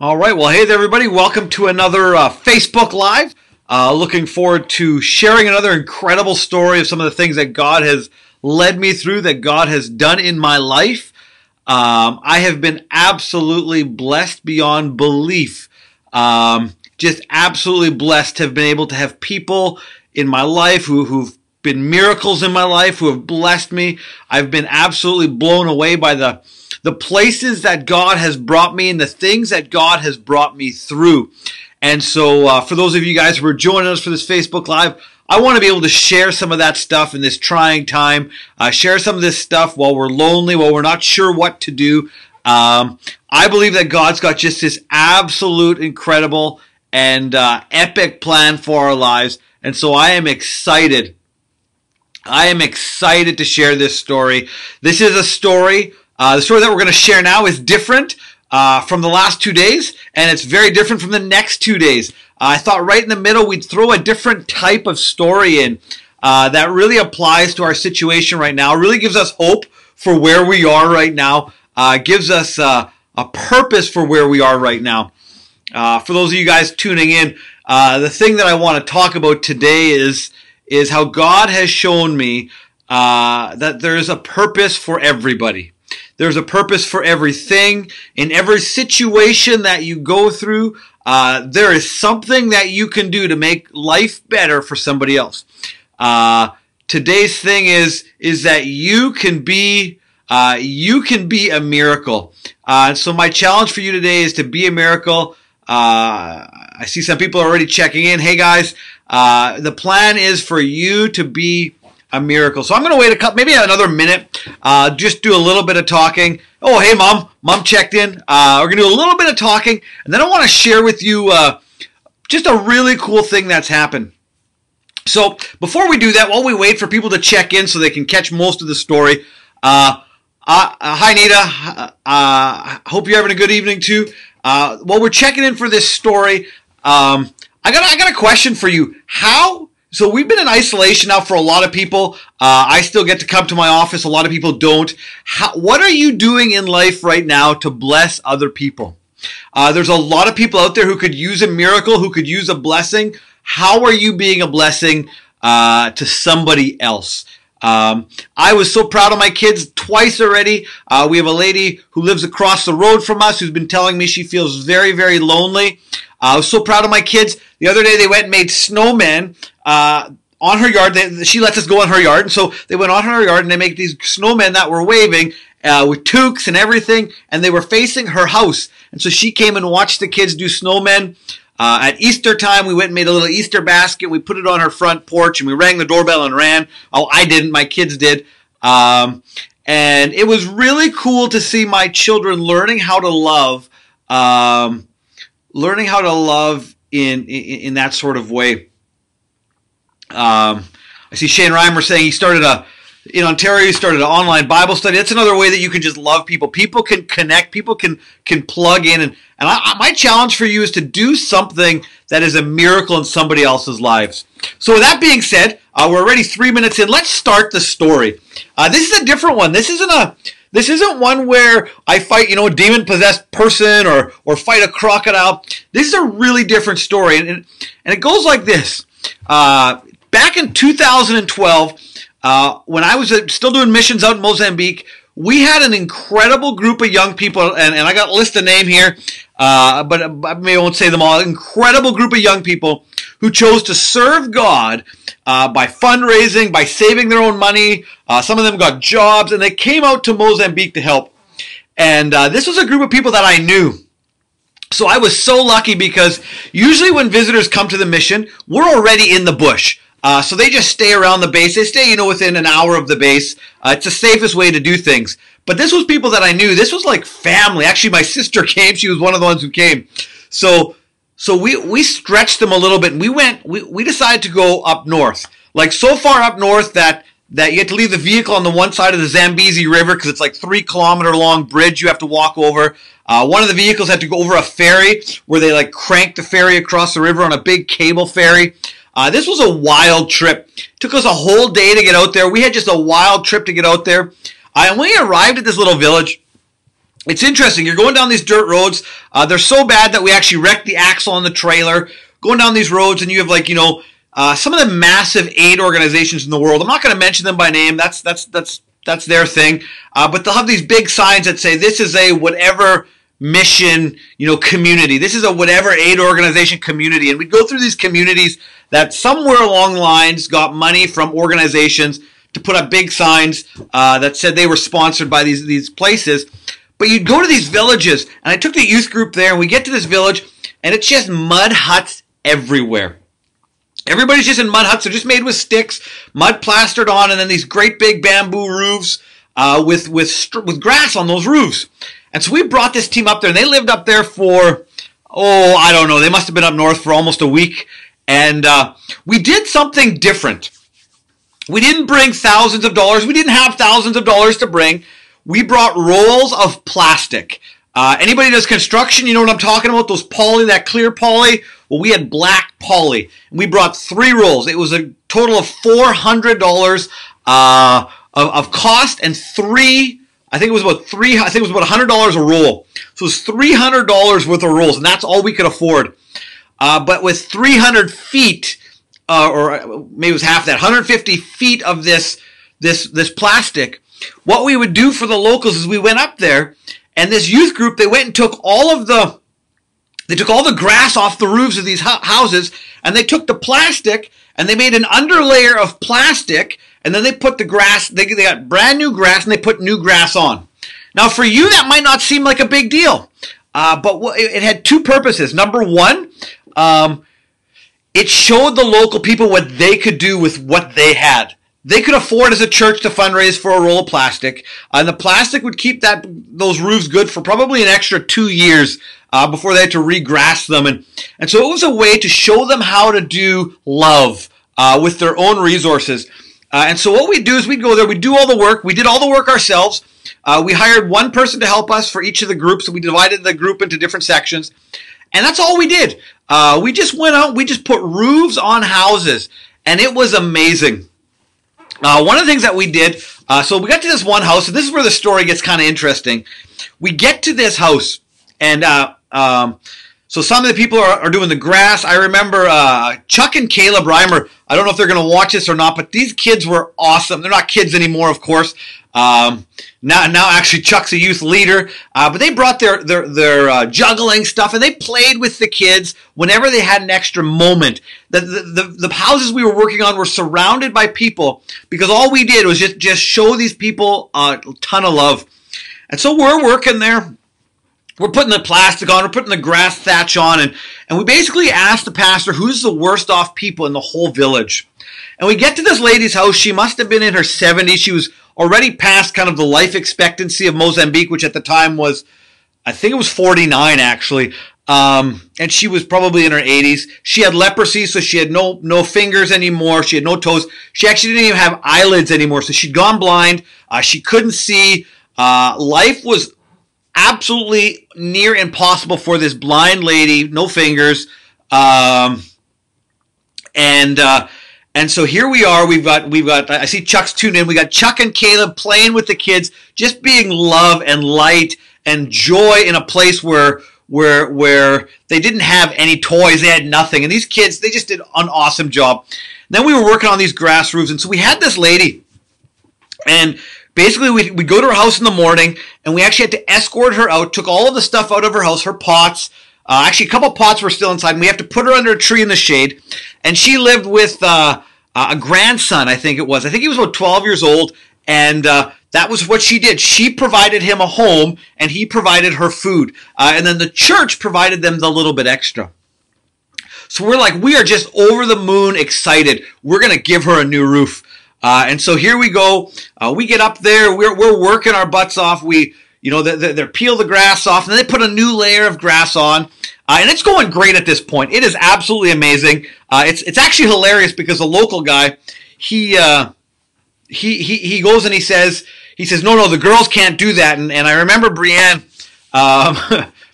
All right. Well, hey there, everybody. Welcome to another Facebook Live. Looking forward to sharing another incredible story of some of the things that God has led me through, that God has done in my life. I have been absolutely blessed beyond belief. Just absolutely blessed to have been able to have people in my life who've been miracles in my life, who have blessed me. I've been absolutely blown away by the places that God has brought me and the things that God has brought me through. And so for those of you guys who are joining us for this Facebook Live, I want to be able to share some of that stuff in this trying time, share some of this stuff while we're lonely, while we're not sure what to do. I believe that God's got just this absolute incredible and epic plan for our lives. And so I am excited. I am excited to share this story. This is a story. The story that we're going to share now is different from the last 2 days, and it's very different from the next 2 days. I thought right in the middle we'd throw a different type of story in that really applies to our situation right now, really gives us hope for where we are right now, gives us a purpose for where we are right now. For those of you guys tuning in, the thing that I want to talk about today is how God has shown me that there is a purpose for everybody. There's a purpose for everything. In every situation that you go through, there is something that you can do to make life better for somebody else. Today's thing is that you can be a miracle. So my challenge for you today is to be a miracle. I see some people are already checking in. Hey guys, the plan is for you to be a miracle. So I'm going to wait maybe another minute, just do a little bit of talking. Oh, hey, Mom checked in. We're going to do a little bit of talking, and then I want to share with you just a really cool thing that's happened. So before we do that, while we wait for people to check in so they can catch most of the story, hi, Nita. Hope you're having a good evening, too. While we're checking in for this story, I got a question for you. So we've been in isolation now for a lot of people. I still get to come to my office. A lot of people don't. What are you doing in life right now to bless other people? There's a lot of people out there who could use a miracle, who could use a blessing. How are you being a blessing to somebody else? I was so proud of my kids twice already. We have a lady who lives across the road from us who's been telling me she feels very, very lonely. I was so proud of my kids. The other day they went and made snowmen on her yard. She lets us go on her yard. And so they went on her yard and they make these snowmen that were waving with toques and everything. And they were facing her house. And so she came and watched the kids do snowmen. At Easter time, we went and made a little Easter basket. We put it on her front porch and we rang the doorbell and ran. Oh, I didn't. My kids did. And it was really cool to see my children learning how to love, in that sort of way. I see Shane Reimer saying in Ontario, he started an online Bible study. That's another way that you can just love people. People can connect. People can plug in. And my challenge for you is to do something that is a miracle in somebody else's lives. So with that being said, we're already 3 minutes in. Let's start the story. This is a different one. This isn't one where I fight, a demon-possessed person or fight a crocodile. This is a really different story. And it goes like this. Back in 2012, when I was still doing missions out in Mozambique, we had an incredible group of young people, and I got a list of names here, but I maybe won't say them all. An incredible group of young people who chose to serve God by fundraising, by saving their own money. Some of them got jobs, and they came out to Mozambique to help. And this was a group of people that I knew. So I was so lucky because usually when visitors come to the mission, we're already in the bush. So they just stay around the base. They stay, within an hour of the base. It's the safest way to do things. But this was people that I knew. This was like family. Actually, my sister came. She was one of the ones who came. So we stretched them a little bit, and we decided to go up north. Like so far up north that you have to leave the vehicle on the one side of the Zambezi River because it's like 3 kilometer long bridge you have to walk over. One of the vehicles had to go over a ferry where they crank the ferry across the river on a big cable ferry. This was a wild trip. It took us a whole day to get out there. We had just a wild trip to get out there. When we arrived at this little village, It's interesting. You're going down these dirt roads. They're so bad that we actually wrecked the axle on the trailer. Going down these roads, and you have like, some of the massive aid organizations in the world. I'm not going to mention them by name. That's their thing. But they'll have these big signs that say this is a whatever mission, community. This is a whatever aid organization community. And we'd go through these communities that somewhere along the lines got money from organizations to put up big signs that said they were sponsored by these places. But you'd go to these villages, and I took the youth group there, and we get to this village, and it's just mud huts everywhere. Everybody's just in mud huts. They're just made with sticks, mud plastered on, and then these great big bamboo roofs with grass on those roofs. And so we brought this team up there, and they lived up there for, I don't know, they must have been up north for almost a week. And we did something different. We didn't bring thousands of dollars. We didn't have thousands of dollars to bring. We brought rolls of plastic. Anybody who does construction, you know what I'm talking about? Those poly, that clear poly? Well, we had black poly. And we brought 3 rolls. It was a total of $400 of cost, and I think it was about $100 a roll. So it was $300 worth of rolls, and that's all we could afford. But with 300 feet, or maybe it was half that, 150 feet of this plastic, what we would do for the locals is we went up there, and this youth group, they went and took all the grass off the roofs of these houses, and they took the plastic, and they made an underlayer of plastic, and then they put the grass, they got brand new grass, and they put new grass on. Now, for you, that might not seem like a big deal, but it had 2 purposes. Number one, it showed the local people what they could do with what they had. They could afford as a church to fundraise for a roll of plastic, and the plastic would keep those roofs good for probably an extra 2 years before they had to regrass them. And so it was a way to show them how to do love with their own resources. And so what we'd do is we'd go there, we'd do all the work. We did all the work ourselves. We hired one person to help us for each of the groups. So we divided the group into different sections. And that's all we did. We just went out, we just put roofs on houses, and it was amazing. One of the things that we did, so we got to this one house, and this is where the story gets kind of interesting. We get to this house, and so some of the people are doing the grass. I remember Chuck and Caleb Reimer. I don't know if they're going to watch this or not, but these kids were awesome. They're not kids anymore, of course. Now actually Chuck's a youth leader, but they brought their juggling stuff, and they played with the kids whenever they had an extra moment. The houses we were working on were surrounded by people, because all we did was just show these people a ton of love. And so we're working there. We're putting the plastic on, we're putting the grass thatch on, and we basically asked the pastor who's the worst off people in the whole village. And we get to this lady's house. She must have been in her 70s. She was already past kind of the life expectancy of Mozambique, which at the time was, I think it was 49 actually. And she was probably in her 80s. She had leprosy, so she had no fingers anymore. She had no toes. She actually didn't even have eyelids anymore. So she'd gone blind. She couldn't see. Life was absolutely near impossible for this blind lady, no fingers. And so here we are. We've got. I see Chuck's tuned in. We got Chuck and Caleb playing with the kids, just being love and light and joy in a place where they didn't have any toys. They had nothing. And these kids, they just did an awesome job. Then we were working on these grass roofs, and so we had this lady, and basically we'd go to her house in the morning, and we actually had to escort her out. Took all of the stuff out of her house, her pots. Actually, a couple pots were still inside, and we have to put her under a tree in the shade. And she lived with a grandson, I think it was. I think he was about 12 years old, and that was what she did. She provided him a home, and he provided her food. And then the church provided them the little bit extra. So we are just over the moon excited. We're going to give her a new roof. And so here we go. We get up there. We're working our butts off. They peel the grass off, and then they put a new layer of grass on. And it's going great at this point. It is absolutely amazing. It's actually hilarious because the local guy, he goes and he says, no, the girls can't do that. And I remember Brianne,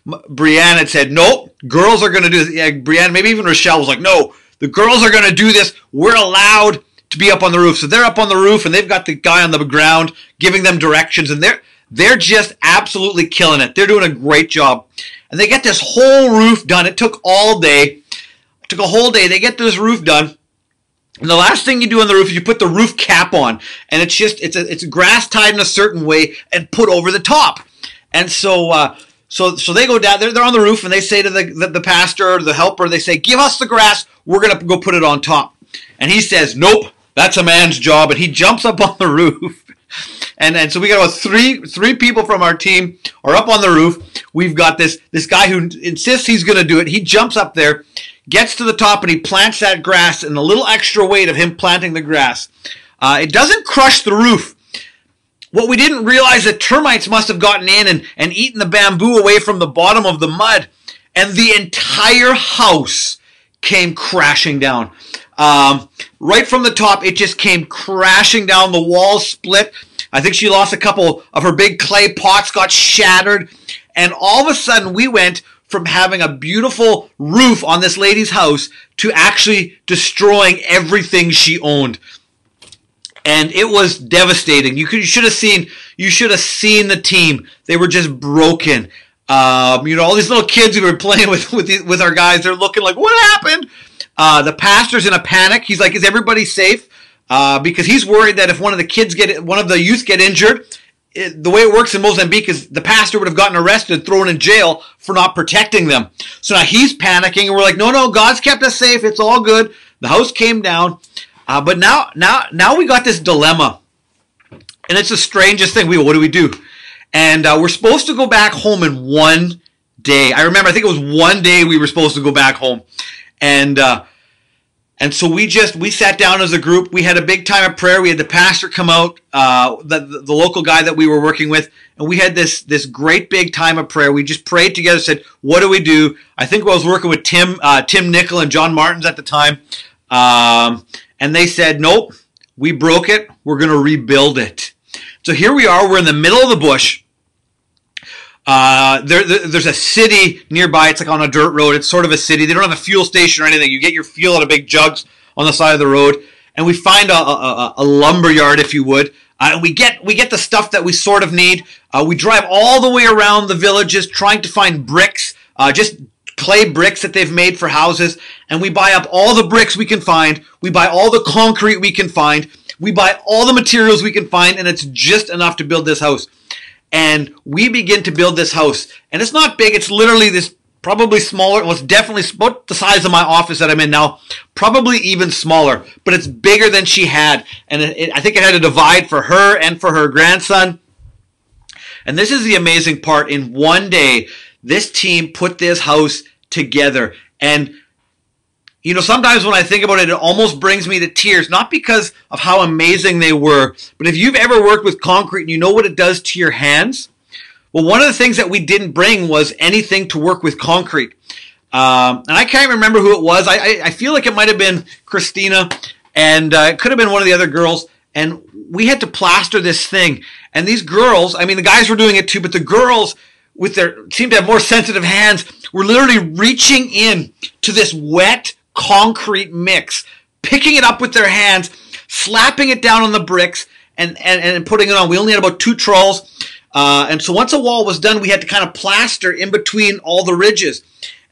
Brianne had said, no, girls are going to do this. Yeah, Brianne, maybe even Rochelle was like, no, the girls are going to do this. We're allowed to be up on the roof. So they're up on the roof, and they've got the guy on the ground giving them directions, and They're just absolutely killing it. They're doing a great job. And they get this whole roof done. It took all day. It took a whole day. They get this roof done. And the last thing you do on the roof is you put the roof cap on. And it's grass tied in a certain way and put over the top. And so they go down, they're on the roof, and they say to the pastor or the helper, they say, give us the grass, we're going to go put it on top. And he says, nope, that's a man's job. And he jumps up on the roof. And so we got about three people from our team are up on the roof. We've got this guy who insists he's going to do it. He jumps up there, gets to the top, and he plants that grass, and the little extra weight of him planting the grass, it doesn't crush the roof. What we didn't realize, that termites must have gotten in and eaten the bamboo away from the bottom of the mud, and the entire house came crashing down. Right from the top, it just came crashing down. The walls split. I think she lost a couple of her big clay pots, got shattered, and all of a sudden we went from having a beautiful roof on this lady's house to actually destroying everything she owned. And it was devastating. You should have seen the team. They were just broken. All these little kids who were playing with our guys, they're looking like, what happened? The pastor's in a panic. He's like, is everybody safe? Because he's worried that if one of the youth get injured, the way it works in Mozambique is the pastor would have gotten arrested, thrown in jail for not protecting them. So now he's panicking, and we're like, no, God's kept us safe. It's all good. The house came down. But now we got this dilemma, and it's the strangest thing. What do we do? And we're supposed to go back home in one day. I think it was one day we were supposed to go back home, and so we sat down as a group. We had a big time of prayer. We had the pastor come out, the local guy that we were working with, and we had this great big time of prayer. We just prayed together, said, what do we do? I think I was working with Tim Nickel and John Martins at the time. And they said, nope, we broke it. We're going to rebuild it. So here we are. We're in the middle of the bush. There's a city nearby. It's like on a dirt road. It's sort of a city. They don't have a fuel station or anything. You get your fuel out of big jugs on the side of the road. And we find a lumber yard, if you would. And we get the stuff that we sort of need. We drive all the way around the villages trying to find bricks, just clay bricks that they've made for houses, and we buy up all the bricks we can find. We buy all the concrete we can find. We buy all the materials we can find, and it's just enough to build this house. And we begin to build this house, and it's not big. It's literally this, probably smaller. Well, it's definitely about the size of my office that I'm in now, probably even smaller, but it's bigger than she had, and I think it had a divide for her and for her grandson. And this is the amazing part. In one day, this team put this house together. And, sometimes when I think about it, it almost brings me to tears, not because of how amazing they were, but if you've ever worked with concrete and you know what it does to your hands, well, one of the things that we didn't bring was anything to work with concrete. And I can't remember who it was. I feel like it might have been Christina, and it could have been one of the other girls. And we had to plaster this thing. And these girls, the guys were doing it too, but the girls seemed to have more sensitive hands, were literally reaching in to this wet concrete mix, picking it up with their hands, slapping it down on the bricks, and putting it on. We only had about 2 trolls. And so once a wall was done, we had to kind of plaster in between all the ridges.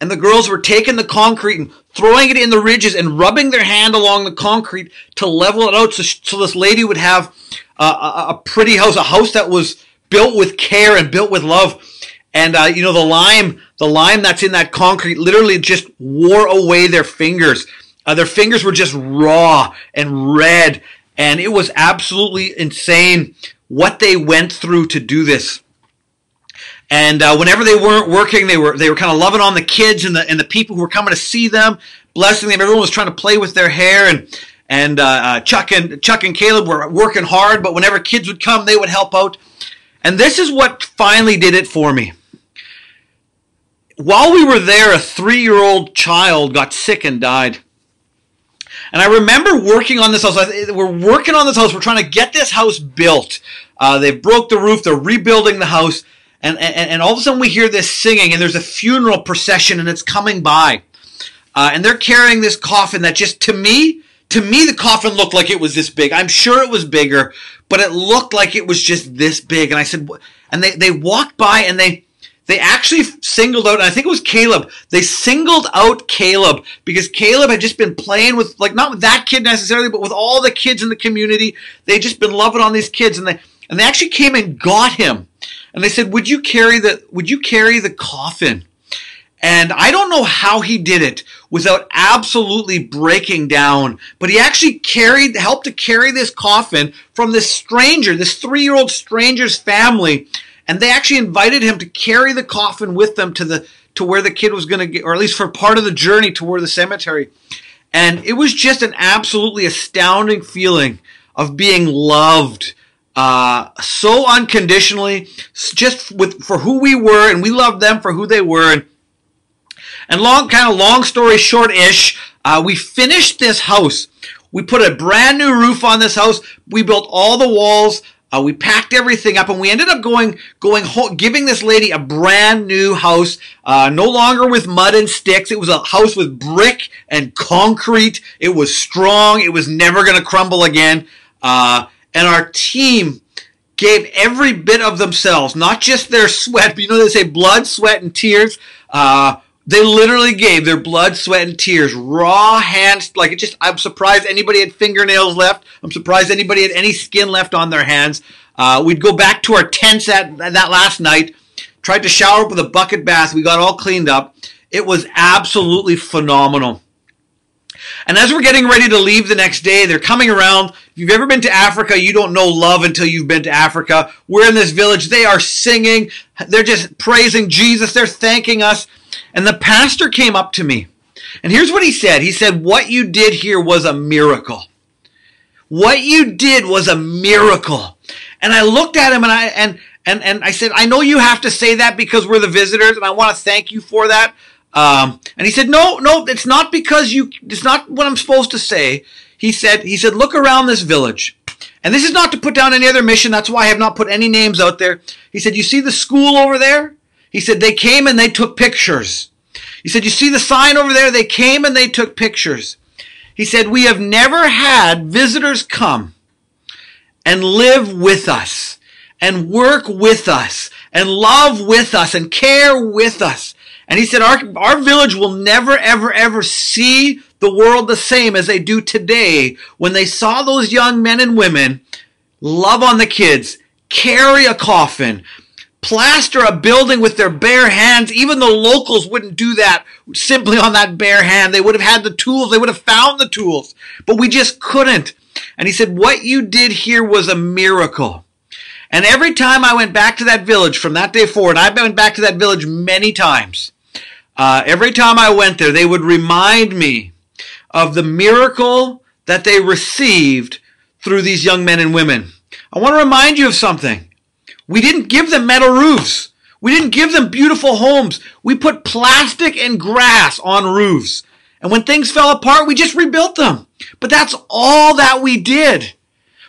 And the girls were taking the concrete and throwing it in the ridges and rubbing their hand along the concrete to level it out so this lady would have a pretty house, a house that was built with care and built with love. And, the lime that's in that concrete literally just wore away their fingers. Their fingers were just raw and red. And it was absolutely insane what they went through to do this. And whenever they weren't working, they were kind of loving on the kids and the people who were coming to see them, blessing them. Everyone was trying to play with their hair. And Chuck and Caleb were working hard. But whenever kids would come, they would help out. And this is what finally did it for me. While we were there, a 3-year-old child got sick and died. And I remember working on this house. We're working on this house. We're trying to get this house built. They broke the roof. They're rebuilding the house. And all of a sudden we hear this singing, and there's a funeral procession, and it's coming by. And they're carrying this coffin that just, to me, the coffin looked like it was this big. I'm sure it was bigger, but it looked like it was just this big. And I said, and they walked by, and they actually singled out, and I think it was Caleb. They singled out Caleb because Caleb had just been playing with, like, not with that kid necessarily, but with all the kids in the community. They'd just been loving on these kids, and they actually came and got him. And they said, would you carry the coffin? And I don't know how he did it without absolutely breaking down, but he actually helped to carry this coffin from this stranger, this 3-year-old stranger's family. And they actually invited him to carry the coffin with them to where the kid was going to get, or at least for part of the journey toward the cemetery. And it was just an absolutely astounding feeling of being loved so unconditionally, just for who we were, and we loved them for who they were. And long story short-ish, we finished this house. We put a brand new roof on this house. We built all the walls. We packed everything up, and we ended up going home, giving this lady a brand new house, no longer with mud and sticks. It was a house with brick and concrete. It was strong. It was never going to crumble again. And our team gave every bit of themselves, not just their sweat, but you know they say blood, sweat, and tears. They literally gave their blood, sweat, and tears, raw hands. I'm surprised anybody had fingernails left. I'm surprised anybody had any skin left on their hands. We'd go back to our tents that last night, tried to shower up with a bucket bath. We got all cleaned up. It was absolutely phenomenal. And as we're getting ready to leave the next day, they're coming around. If you've ever been to Africa, you don't know love until you've been to Africa. We're in this village. They are singing. They're just praising Jesus. They're thanking us. And the pastor came up to me. And here's what he said. He said, what you did here was a miracle. What you did was a miracle. And I looked at him and I said, I know you have to say that because we're the visitors, and I want to thank you for that. And he said, no, it's not it's not what I'm supposed to say. He said, look around this village. And this is not to put down any other mission. That's why I have not put any names out there. He said, you see the school over there? He said, they came and they took pictures. He said, you see the sign over there? They came and they took pictures. He said, we have never had visitors come and live with us and work with us and love with us and care with us. And he said, our village will never, ever, ever see the world the same as they do today when they saw those young men and women love on the kids, carry a coffin, plaster a building with their bare hands. Even the locals wouldn't do that simply on that bare hand. They would have had the tools. They would have found the tools. But we just couldn't. And he said, what you did here was a miracle. And every time I went back to that village from that day forward, I went back to that village many times. Every time I went there, they would remind me of the miracle that they received through these young men and women. I want to remind you of something. We didn't give them metal roofs. We didn't give them beautiful homes. We put plastic and grass on roofs. And when things fell apart, we just rebuilt them. But that's all that we did.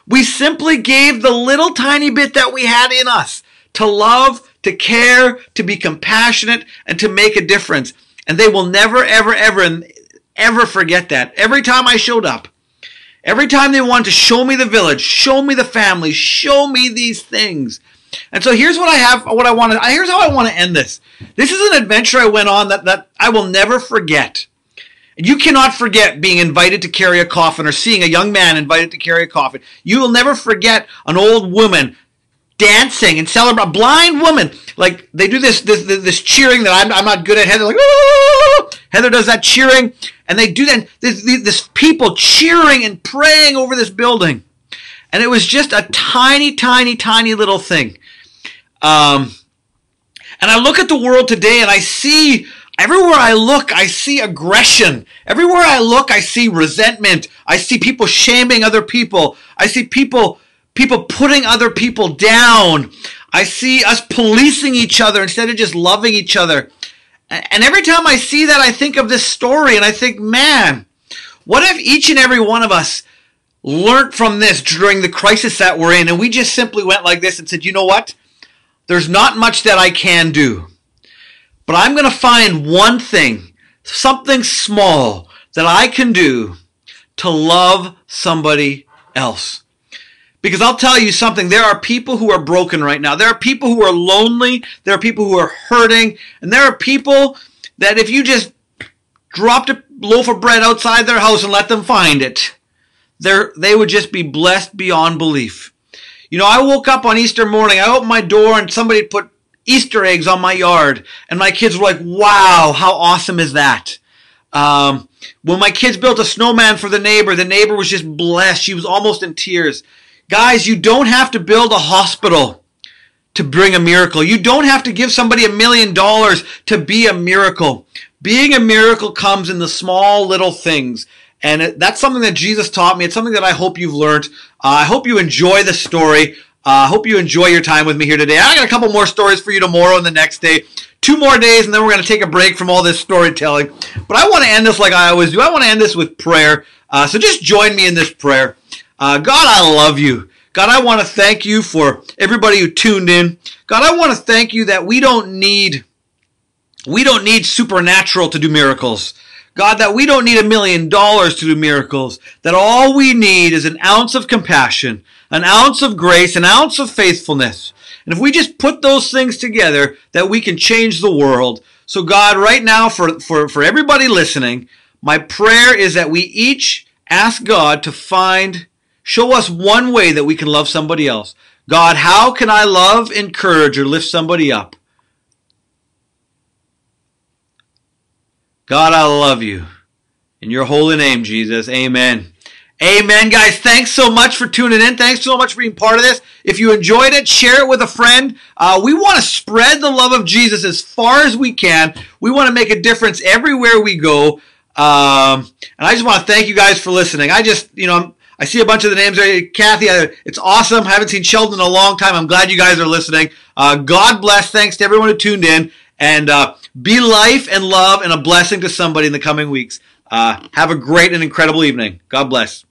We simply gave the little tiny bit that we had in us to love, to care, to be compassionate, and to make a difference. And they will never, ever, ever forget that. Every time I showed up, every time they wanted to show me the village, show me the family, show me these things. And so here's what here's how I want to end this. This is an adventure I went on that I will never forget. And you cannot forget being invited to carry a coffin or seeing a young man invited to carry a coffin. You will never forget an old woman dancing and celebrating, a blind woman. Like, they do this cheering that I'm not good at. Heather, like, oh! Heather does that cheering, and they do that. This people cheering and praying over this building. And it was just a tiny, tiny, tiny little thing. And I look at the world today and I see, everywhere I look, I see aggression. Everywhere I look, I see resentment. I see people shaming other people. I see people putting other people down. I see us policing each other instead of just loving each other. And every time I see that, I think of this story and I think, man, what if each and every one of us learned from this during the crisis that we're in, and we just simply went like this and said, you know what? There's not much that I can do, but I'm going to find one thing, something small that I can do to love somebody else. Because I'll tell you something, there are people who are broken right now. There are people who are lonely. There are people who are hurting. And there are people that if you just dropped a loaf of bread outside their house and let them find it, they would just be blessed beyond belief. You know, I woke up on Easter morning, I opened my door and somebody had put Easter eggs on my yard. And my kids were like, wow, how awesome is that? When my kids built a snowman for the neighbor was just blessed. She was almost in tears. Guys, you don't have to build a hospital to bring a miracle. You don't have to give somebody $1 million to be a miracle. Being a miracle comes in the small little things. And that's something that Jesus taught me. It's something that I hope you've learned. I hope you enjoy the story. I hope you enjoy your time with me here today. I got a couple more stories for you tomorrow and the next day. 2 more days, and then we're going to take a break from all this storytelling. But I want to end this like I always do. I want to end this with prayer. So just join me in this prayer. God, I love you. God, I want to thank you for everybody who tuned in. God, I want to thank you that we don't need supernatural to do miracles. God, that we don't need $1 million to do miracles. That all we need is an ounce of compassion, an ounce of grace, an ounce of faithfulness. And if we just put those things together, that we can change the world. So God, right now, for everybody listening, my prayer is that we each ask God to show us one way that we can love somebody else. God, how can I love, encourage, or lift somebody up? God, I love you. In your holy name, Jesus. Amen. Amen, guys. Thanks so much for tuning in. Thanks so much for being part of this. If you enjoyed it, share it with a friend. We want to spread the love of Jesus as far as we can. We want to make a difference everywhere we go. And I just want to thank you guys for listening. I see a bunch of the names there. Kathy, it's awesome. I haven't seen Sheldon in a long time. I'm glad you guys are listening. God bless. Thanks to everyone who tuned in. And be life and love and a blessing to somebody in the coming weeks. Have a great and incredible evening. God bless.